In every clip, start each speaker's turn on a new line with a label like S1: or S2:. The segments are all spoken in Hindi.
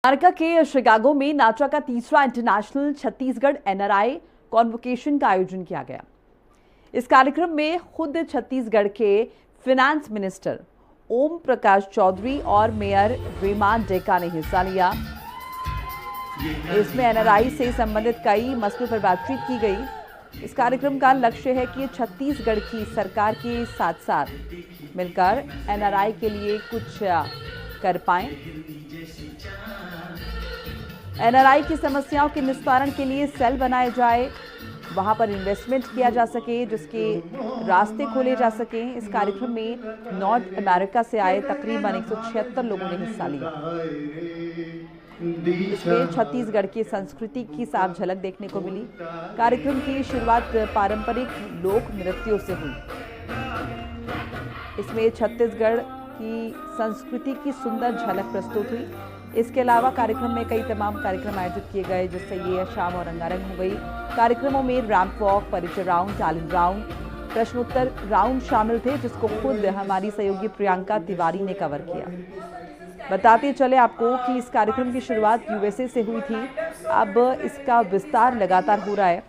S1: अमेरिका के शिकागो में नाचा का तीसरा इंटरनेशनल छत्तीसगढ़ एनआरआई कॉन्वोकेशन का आयोजन किया गया। इस कार्यक्रम में खुद छत्तीसगढ़ के फिनेंस मिनिस्टर ओम प्रकाश चौधरी और मेयर रीमान डेका ने हिस्सा लिया। इसमें एनआरआई से संबंधित कई मसलों पर बातचीत की गई। इस कार्यक्रम का लक्ष्य है कि छत्तीसगढ़ की सरकार के साथ साथ मिलकर एनआरआई के लिए कुछ कर पाएं। एनआरआई की समस्याओं के निस्तारण के लिए सेल बनाए जाए, वहां पर इन्वेस्टमेंट किया जा सके, जिसके रास्ते खोले जा सके। इस कार्यक्रम में नॉर्थ अमेरिका से आए तकरीबन 176 लोगों ने हिस्सा लिया। इसमें छत्तीसगढ़ की संस्कृति की साफ झलक देखने को मिली। कार्यक्रम की शुरुआत पारंपरिक लोक नृत्यों से हुई। इसमें छत्तीसगढ़ की संस्कृति की सुंदर झलक प्रस्तुत हुई। इसके अलावा कार्यक्रम में कई तमाम कार्यक्रम आयोजित किए गए, जिससे ये शाम और रंगारंग हो गई। कार्यक्रमों में रैंप वॉक, परिचय राउंड, टैलेंट राउंड, प्रश्नोत्तर राउंड शामिल थे, जिसको खुद हमारी सहयोगी प्रियंका तिवारी ने कवर किया। बताते चले आपको कि इस कार्यक्रम की शुरुआत यूएसए से हुई थी। अब इसका विस्तार लगातार हो रहा है।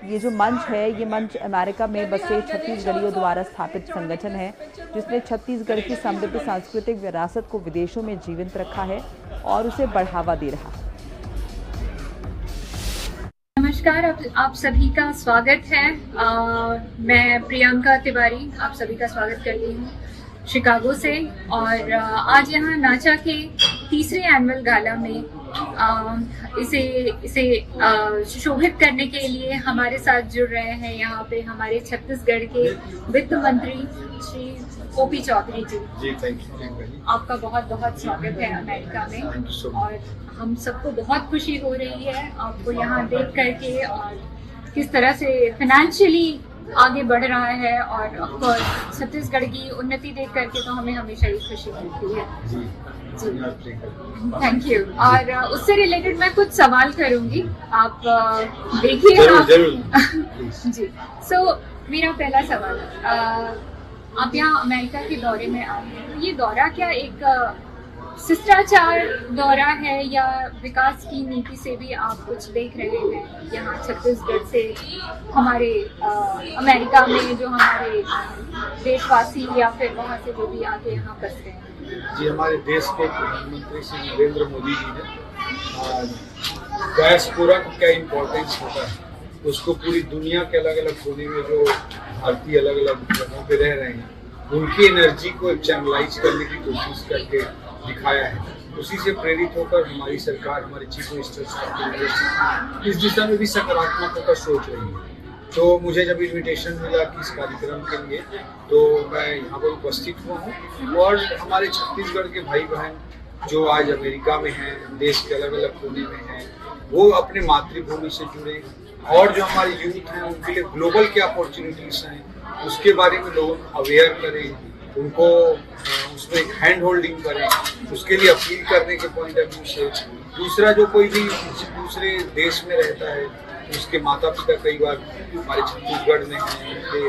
S1: ये जो मंच है, ये मंच अमेरिका में बसे छत्तीसगढ़ियों द्वारा स्थापित संगठन है, जिसने छत्तीसगढ़ की समृद्ध सांस्कृतिक विरासत को विदेशों में जीवंत रखा है और उसे बढ़ावा दे रहा है।
S2: नमस्कार, आप सभी का स्वागत है। मैं प्रियंका तिवारी आप सभी का स्वागत करती हूँ शिकागो से। और आज यहाँ नाचा के तीसरे एनुअल गाला में इसे सुशोभित करने के लिए हमारे साथ जुड़ रहे हैं यहाँ पे हमारे छत्तीसगढ़ के वित्त मंत्री Shri OP Chaudhary ji.
S3: Thank you.
S2: आपका बहुत बहुत स्वागत है अमेरिका में। और हम सबको बहुत खुशी हो रही है आपको यहाँ देख करके और किस तरह से फाइनेंशियली आगे बढ़ रहा है। और ऑफकोर्स छत्तीसगढ़ की उन्नति देख करके तो हमें हमेशा ही खुशी मिलती है। जी, थैंक यू। और उससे रिलेटेड मैं कुछ सवाल करूंगी, आप देखिए। जी, मेरा पहला सवाल, आप यहाँ अमेरिका के दौरे में आए हैं, ये दौरा क्या एक शिष्टाचार दौरा है या विकास की नीति से भी आप कुछ देख रहे हैं यहाँ छत्तीसगढ़ से हमारे अमेरिका में जो हमारे देशवासी या फिर वहाँ से जो भी आके यहाँ बस रहे हैं?
S3: जी, हमारे देश के प्रधानमंत्री श्री नरेंद्र मोदी जी ने डायस्पोरा का क्या इम्पोर्टेंस होता है उसको पूरी दुनिया के अलग अलग कोने में जो भारतीय अलग अलग जगहों पे रह रहे हैं उनकी एनर्जी को चैनलाइज करने की कोशिश करके दिखाया है। उसी से प्रेरित होकर हमारी सरकार, हमारे चीफ मिनिस्टर साहब इस दिशा में भी सकारात्मक होकर सोच रही है। तो मुझे जब इनविटेशन मिला कि इस कार्यक्रम के लिए, तो मैं यहाँ पर उपस्थित हुआ हूँ। और हमारे छत्तीसगढ़ के भाई बहन जो आज अमेरिका में हैं, देश के अलग अलग कोने में हैं, वो अपने मातृभूमि से जुड़े और जो हमारे यूथ हैं उनके लिए ग्लोबल क्या अपॉर्चुनिटीज हैं उसके बारे में लोगों को अवेयर करें, उनको उसमें हैंड होल्डिंग करें, उसके लिए अपील करने के पॉइंट ऑफ व्यू से। दूसरा, जो कोई भी दूसरे देश में रहता है उसके माता पिता कई बार हमारे छत्तीसगढ़ में हैं, उनके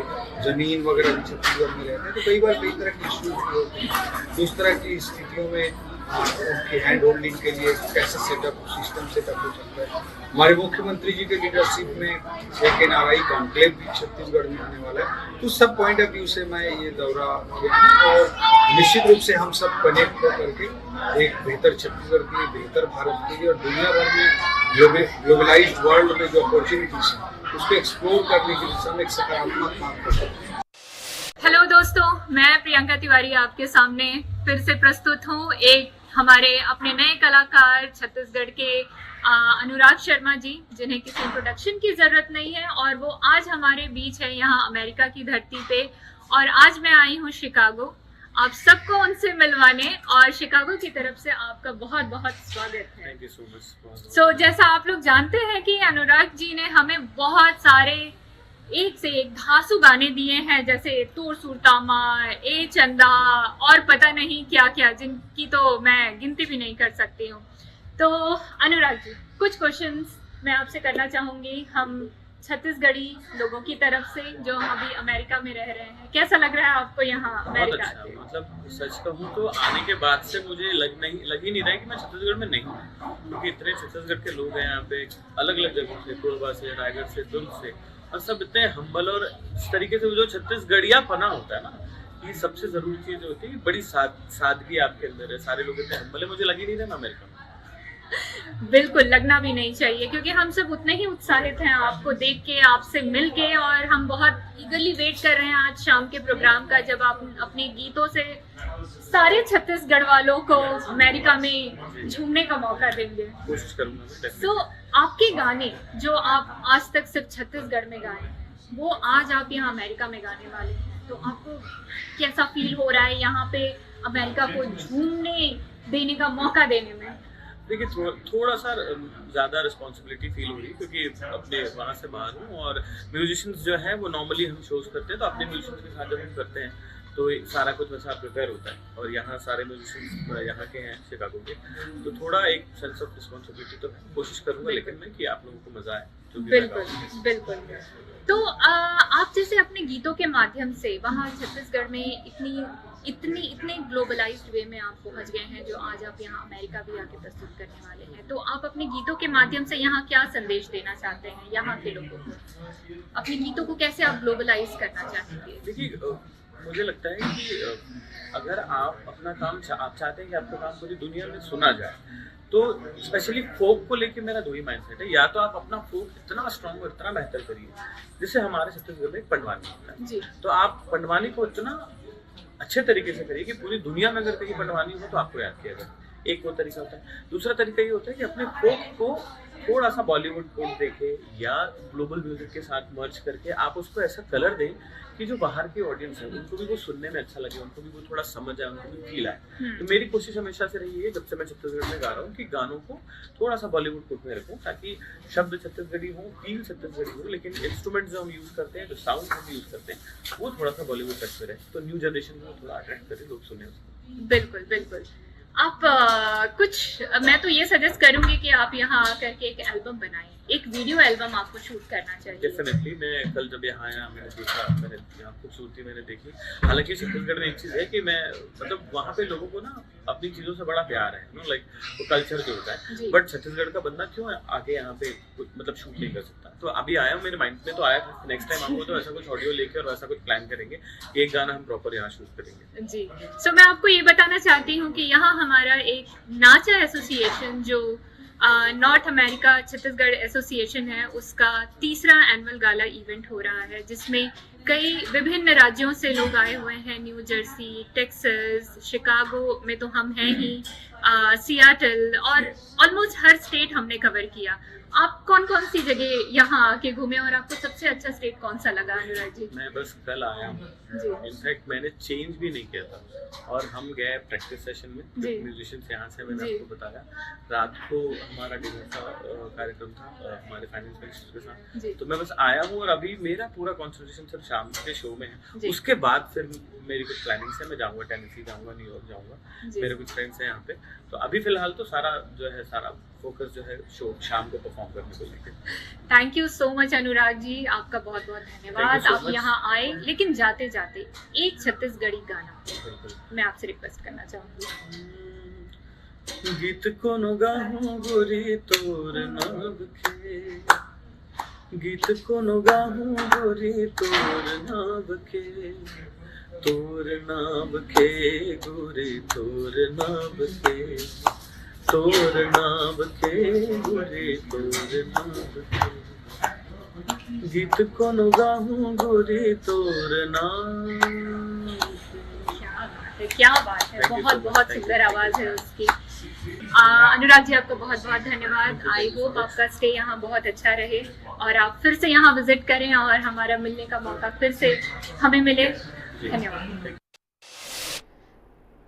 S3: जमीन वगैरह भी छत्तीसगढ़ में रहते हैं, तो कई बार कई तरह की इश्यूज होते हैं। तो इस तरह की स्थितियों में उनकी हैंड होल्डिंग के लिए कैसे सिस्टम सेटअप हो सकता है। हमारे मुख्यमंत्री जी के लीडरशिप में एक एनआरआई कॉन्क्लेव भी छत्तीसगढ़ में आने वाला है। तो सब पॉइंट ऑफ व्यू से मैं ये दौरा किया हूँ और निश्चित रूप से हम सब कनेक्ट होकर के एक बेहतर छत्तीसगढ़ के लिए, बेहतर भारत के लिए और दुनिया भर में ग्लोबलाइज्ड वर्ल्ड में जो अपॉर्चुनिटीज है उसको एक्सप्लोर करने की दिशा में एक सकारात्मक काम कर सकते हैं।
S2: हेलो दोस्तों, मैं प्रियंका तिवारी आपके सामने फिर से प्रस्तुत हूँ। एक हमारे अपने नए कलाकार छत्तीसगढ़ के अनुराग शर्मा जी, जिन्हें किसी इंट्रोडक्शन की ज़रूरत नहीं है और वो आज हमारे बीच है यहाँ अमेरिका की धरती पे। और आज मैं आई हूँ शिकागो आप सबको उनसे मिलवाने, और शिकागो की तरफ से आपका बहुत बहुत स्वागत है।
S3: Thank you so much.
S2: जैसा आप लोग जानते हैं कि अनुराग जी ने हमें बहुत सारे एक से एक धांसू गाने दिए हैं, जैसे तोर सुरतामा, ए चंदा और पता नहीं क्या क्या, जिनकी तो मैं गिनती भी नहीं कर सकती हूँ। तो अनुराग जी, कुछ क्वेश्चंस मैं आपसे करना चाहूँगी। हम छत्तीसगढ़ी लोगों की तरफ से जो अभी अमेरिका में रह रहे हैं, कैसा लग रहा है आपको यहाँ
S4: बहुत
S2: अमेरिका
S4: अच्छा,
S2: आते?
S4: मतलब सच कहूँ तो आने के बाद से मुझे लग ही नहीं रहा है कि मैं छत्तीसगढ़ में नहीं हूँ, क्योंकि इतने छत्तीसगढ़ के लोग हैं यहाँ पे अलग अलग जगहों से, कोरबा से, रायगढ़ से, दुर्ग से, और सब इतने हम्बल, और इस तरीके से जो छत्तीसगढ़िया पना होता है ना, ये सबसे जरूरी चीज होती है कि बड़ी सादगी आपके अंदर है, सारे लोग इतने हम्बल है, मुझे लग ही नहीं रहा मैं अमेरिका में।
S2: बिल्कुल लगना भी नहीं चाहिए, क्योंकि हम सब उतने ही उत्साहित हैं आपको देख के, आपसे मिल के, और हम बहुत ईगरली वेट कर रहे हैं आज शाम के प्रोग्राम का, जब आप अपने गीतों से सारे छत्तीसगढ़ वालों को अमेरिका में झूमने का मौका देंगे।
S4: कोशिश करूंगा मैं definitely।
S2: तो आपके गाने जो आप आज तक सिर्फ छत्तीसगढ़ में गाए हैं, वो आज आप यहाँ अमेरिका में गाने वाले हैं, तो आपको कैसा फील हो रहा है यहाँ पे अमेरिका को झूमने देने का मौका देने में?
S4: देखिए थोड़ा सा ज़्यादा रिस्पॉन्सिबिलिटी फील हो रही है, क्योंकि अपने वहाँ से बाहर हूँ, और म्यूजिशियंस जो है वो नॉर्मली हम शोज करते हैं, तो अपने म्यूजिशियंस के साथ जब हम करते हैं तो सारा कुछ वैसा प्रिपेयर होता है, और यहाँ सारे म्यूजिशियंस यहाँ के हैं शिकागो के, तो थोड़ा एक सेंस ऑफ रिस्पॉन्सिबिलिटी तो कोशिश करूँगा, लेकिन मैं कि आप लोगों को मजा आए जो भी
S2: बिल्कुल बिल्कुल। तो आप जैसे अपने गीतों के माध्यम से वहाँ छत्तीसगढ़ में इतने ग्लोबलाइज्ड वे में आप पहुँच गए हैं, जो आज आप यहाँ अमेरिका भी आके प्रस्तुत करने वाले हैं, तो आप अपने गीतों के माध्यम से यहाँ क्या संदेश देना चाहते हैं यहाँ के लोगों को? अपने गीतों को कैसे आप ग्लोबलाइज करना चाहेंगे?
S4: देखिए मुझे लगता है कि अगर आप अपना काम आप चाहते हैं कि आपका काम पूरी दुनिया में सुना जाए, तो स्पेशली फोक को लेके मेरा दो ही माइंडसेट है। या तो आप अपना फोक इतना स्ट्रांग और इतना बेहतर करिए, जैसे हमारे छत्तीसगढ़ में एक पंडवानी होता है
S2: जी,
S4: तो आप पंडवानी को इतना अच्छे तरीके से करिए कि पूरी दुनिया में अगर कहीं पंडवानी हो तो आपको याद किया जाए। एक वो तरीका होता है। दूसरा तरीका ये होता है कि अपने फोक को थोड़ा सा बॉलीवुड फोक देके या ग्लोबल म्यूजिक के साथ मर्ज करके आप उसको ऐसा कलर दें कि जो बाहर की ऑडियंस है उनको भी वो सुनने में अच्छा लगे, उनको भी वो थोड़ा समझ आए, उनको भी फील आए। तो मेरी कोशिश हमेशा से रही है, जब से मैं छत्तीसगढ़ में गा रहा हूँ, कि गानों को थोड़ा सा बॉलीवुड फोक में रखूँ, ताकि शब्द छत्तीसगढ़ी हो, फील छत्तीसगढ़ी हो, लेकिन इंस्ट्रूमेंट जो हम यूज करते हैं, जो साउंड हम यूज करते हैं, वो थोड़ा सा बॉलीवुड टच में रहे, तो न्यू जनरेशन को थोड़ा अट्रैक्ट करे, लोग सुने उसको।
S2: बिल्कुल बिल्कुल। आप मैं तो ये सजेस्ट करूंगी कि आप यहाँ आकर के एक एल्बम बनाएं, एक वीडियो एल्बम आपको शूट करना चाहिए।
S4: डेफिनेटली। मैं कल जब यहाँ आया मैंने देखा, मैंने यहाँ खूबसूरती मैंने देखी। हालांकि छत्तीसगढ़ में एक चीज़ है कि मैं मतलब वहाँ पे लोगों को ना अपनी चीज़ों से बड़ा प्यार है, नो लाइक वो कल्चर जो होता है, बट छत्तीसगढ़ का बंदा क्यों आके यहाँ पे मतलब शूट नहीं कर सकता। तो अभी आया हूँ, मेरे माइंड में तो आया था नेक्स्ट टाइम आऊँगा तो ऐसा कुछ ऑडियो लेके और वैसा कुछ प्लान करेंगे, एक गाना हम प्रॉपर यहाँ शूट करेंगे।
S2: जी, सो मैं आपको ये बताना चाहती हूँ कि यहाँ हमारा एक नाचा एसोसिएशन जो नॉर्थ अमेरिका छत्तीसगढ़ एसोसिएशन है, उसका 3रा एनुअल गाला इवेंट हो रहा है, जिसमें कई विभिन्न राज्यों से लोग आए हुए हैं। न्यू जर्सी, टेक्सास, शिकागो में तो हम हैं ही, सियाटल, और ऑलमोस्ट हर स्टेट हमने कवर किया। आप कौन कौन सी जगह यहाँ आके घूमे और आपको सबसे अच्छा स्टेट कौन सा लगा अनुराग जी?
S4: मैं बस कल आया हूँ, इनफैक्ट मैंने चेंज भी नहीं किया था, और हम गए प्रैक्टिस सेशन में म्यूजिशियंस यहाँ से, मैंने आपको बताया रात को हमारा डिनर का कार्यक्रम था हमारे फाइनेंस मिनिस्टर के साथ। तो मैं बस आया हूँ और अभी मेरा पूरा कॉन्सेंट्रेशन सिर्फ शाम के शो में है। उसके बाद फिर मेरी कुछ प्लानिंग्स है, मैं जाऊँगा टेनेसी जाऊँगा, न्यूयॉर्क जाऊँगा, मेरे कुछ फ्रेंड्स हैं यहाँ पे। तो अभी फिलहाल तो सारा जो है सारा फोकस जो है शो शाम को परफॉर्म करने को लेकर।
S2: Thank you so much Anurag ji, आपका बहुत बहुत धन्यवाद। आप यहाँ आए, लेकिन जाते जाते एक छत्तीसगढ़ी गाना मैं आपसे रिक्वेस्ट करना चाहूँगी।
S4: गीत को गाहूं गोरी तोर नाम के, गीत को गाहूं गोरी तोर नाम के, तोर नाम के गोरी तोर नाम के, तोर नाम के गोरी तोर नाम के, गीत को गाहूं गोरी तोर नाम।
S2: क्या बात है, बहुत बहुत सुंदर आवाज है उसकी। अनुराग जी, आपको बहुत बहुत धन्यवाद। आई होप आपका स्टे यहाँ बहुत अच्छा रहे और आप फिर से यहाँ विजिट करें और हमारा मिलने का मौका फिर से हमें मिले। धन्यवाद।